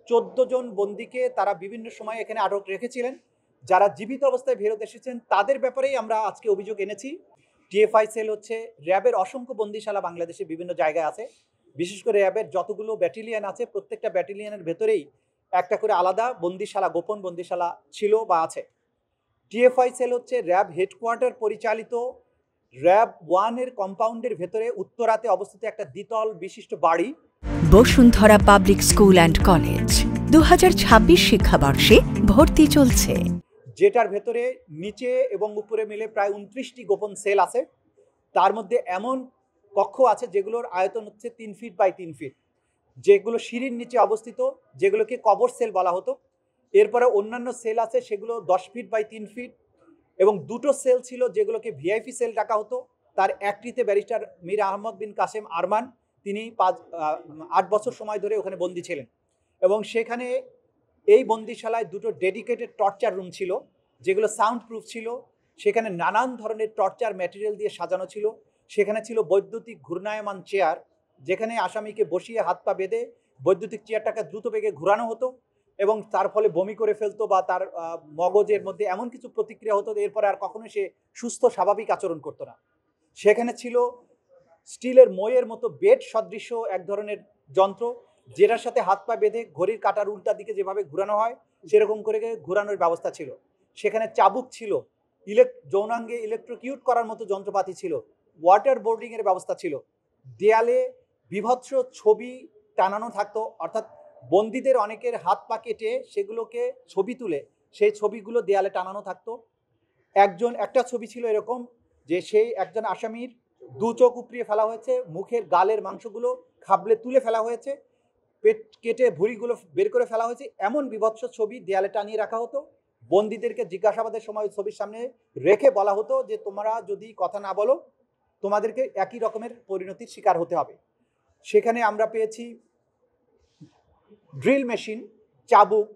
14 জন বন্দীকে তারা বিভিন্ন সময় এখানে আটক রেখেছিলেন। যারা জীবিত অবস্থায় ফেরত এসেছেন তাদের ব্যাপারেই আমরা আজকে অভিযোগ এনেছি। টিএফআই সেল হচ্ছে র্যাবের অসংখ্য বন্দিশালা বাংলাদেশে বিভিন্ন জায়গায় আছে। বিশেষ করে র্যাবের যতগুলো ব্যাটালিয়ন আছে প্রত্যেকটা ব্যাটালিয়নের ভেতরেই একটা করে আলাদা বন্দিশালা, গোপন বন্দিশালা ছিল বা আছে। টিএফআই সেল হচ্ছে র্যাব হেডকোয়ার্টার পরিচালিত র্যাব 1 এর কম্পাউন্ডের ভেতরে উত্তরাতে অবস্থিত একটা দ্বিতল বিশিষ্ট বাড়ি। Bashundhara public school and college 2026 শিক্ষাবর্ষে ভর্তি চলছে, যেটার ভেতরে নিচে এবং উপরে মিলে প্রায় 29টি গোপন সেল আছে। তার মধ্যে এমন কক্ষ আছে যেগুলোর আয়তন হচ্ছে 3 ফিট বাই 3 ফিট, যেগুলো সিঁড়ির নিচে অবস্থিত, যেগুলোকে কবর সেল বলা হতো। এরপরে অন্যান্য সেল আছে সেগুলো 10 ফিট বাই 3 ফিট, এবং দুটো সেল ছিল যেগুলোকে ভিআইপি সেল ডাকা হতো। তার একটিতে ব্যারিস্টার মীর আহমদ বিন কাসেম আরমান, তিনি 8 বছর সময় ধরে ওখানে বন্দী ছিলেন। এবং সেখানে এই বন্দিশালায় দুটো ডেডিকেটেড টর্চার রুম ছিল যেগুলো সাউন্ড প্রুফ ছিল। সেখানে নানান ধরনের টর্চার ম্যাটেরিয়াল দিয়ে সাজানো ছিল। সেখানে ছিল বৈদ্যুতিক ঘূর্ণায়মান চেয়ার, যেখানে আসামিকে বসিয়ে হাত পা বেঁধে বৈদ্যুতিক চেয়ারটাকে দ্রুত বেগে ঘোরানো হতো এবং তার ফলে বমি করে ফেলতো বা তার মগজের মধ্যে এমন কিছু প্রতিক্রিয়া হতো এরপরে আর কখনোই সে সুস্থ স্বাভাবিক আচরণ করতো না। সেখানে ছিল স্টিলের মইয়ের মতো বেড সদৃশ্য এক ধরনের যন্ত্র, যেটার সাথে হাত পা বেঁধে ঘড়ির কাঁটার উল্টা দিকে যেভাবে ঘোরানো হয় সেরকম করে ঘোরানোর ব্যবস্থা ছিল। সেখানে চাবুক ছিল, যৌনাঙ্গে ইলেকট্রোকিউট করার মতো যন্ত্রপাতি ছিল, ওয়াটার বোর্ডিংয়ের ব্যবস্থা ছিল। দেয়ালে বিভৎস ছবি টানানো থাকতো, অর্থাৎ বন্দীদের অনেকের হাত পা কেটে সেগুলোকে ছবি তুলে সেই ছবিগুলো দেয়ালে টানানো থাকতো। একটা ছবি ছিল এরকম যে সেই একজন আসামির দু চোখ উপড়িয়ে ফেলা হয়েছে, মুখের গালের মাংসগুলো খাবলে তুলে ফেলা হয়েছে, পেট কেটে ভুঁড়িগুলো বের করে ফেলা হয়েছে, এমন বিভৎস ছবি দেয়ালে টানিয়ে রাখা হতো। বন্দীদেরকে জিজ্ঞাসাবাদের সময় ছবির সামনে রেখে বলা হতো যে তোমরা যদি কথা না বলো তোমাদেরকে একই রকমের পরিণতির শিকার হতে হবে। সেখানে আমরা পেয়েছি ড্রিল মেশিন, চাবুক,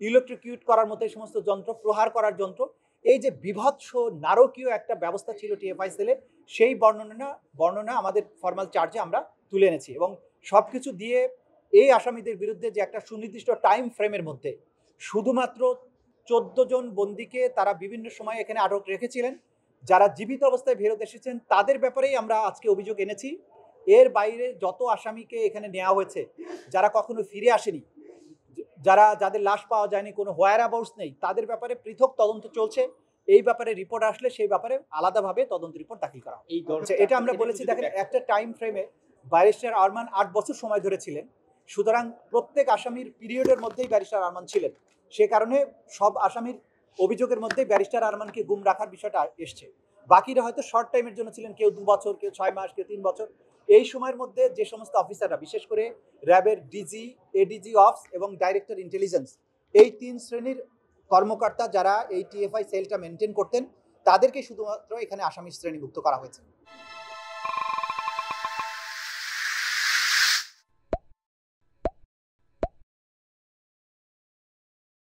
ইলেকট্রিকিউট করার মতো এই সমস্ত যন্ত্র, প্রহার করার যন্ত্র। এই যে বিভৎস নারকীয় একটা ব্যবস্থা ছিল টিএফআই সেলে, সেই বর্ণনা আমাদের ফর্মাল চার্জে আমরা তুলে এনেছি। এবং সব কিছু দিয়ে এই আসামিদের বিরুদ্ধে যে একটা সুনির্দিষ্ট টাইম ফ্রেমের মধ্যে শুধুমাত্র 14 জন বন্দীকে তারা বিভিন্ন সময় এখানে আটক রেখেছিলেন। যারা জীবিত অবস্থায় ফেরত এসেছেন তাদের ব্যাপারেই আমরা আজকে অভিযোগ এনেছি। এর বাইরে যত আসামিকে এখানে নেওয়া হয়েছে, যারা কখনো ফিরে আসেনি, যাদের লাশ পাওয়া যায়নি, কোনো হোয়ার অ্যাবাউটস নেই, তাদের ব্যাপারে পৃথক তদন্ত চলছে। এই ব্যাপারে রিপোর্ট আসলে সেই ব্যাপারে আলাদাভাবে তদন্ত রিপোর্ট দাখিল করা হবে। এটা আমরা বলেছি। দেখেন, একটা টাইম ফ্রেমে ব্যারিস্টার আরমান 8 বছর সময় ধরে ছিলেন, সুতরাং প্রত্যেক আসামির পিরিয়ডের মধ্যেই ব্যারিস্টার আরমান ছিলেন। সে কারণে সব আসামির অভিযোগের মধ্যেই ব্যারিস্টার আরমানকে গুম রাখার বিষয়টা এসছে। বাকিরা হয়তো শর্ট টাইমের জন্য ছিলেন, কেউ 2 বছর, কেউ 6 মাস, কেউ 3 বছর। এই সময়ের মধ্যে যে সমস্ত অফিসাররা, বিশেষ করে র্যাবের ডিজি, এডিজি অফস এবং ডাইরেক্টর ইন্টেলিজেন্স, এই 3 শ্রেণীর কর্মকর্তা যারা এই টিএফআই সেলটা মেনটেন করতেন, তাদেরকে শুধুমাত্র এখানে আসামি শ্রেণীভুক্ত করা হয়েছে।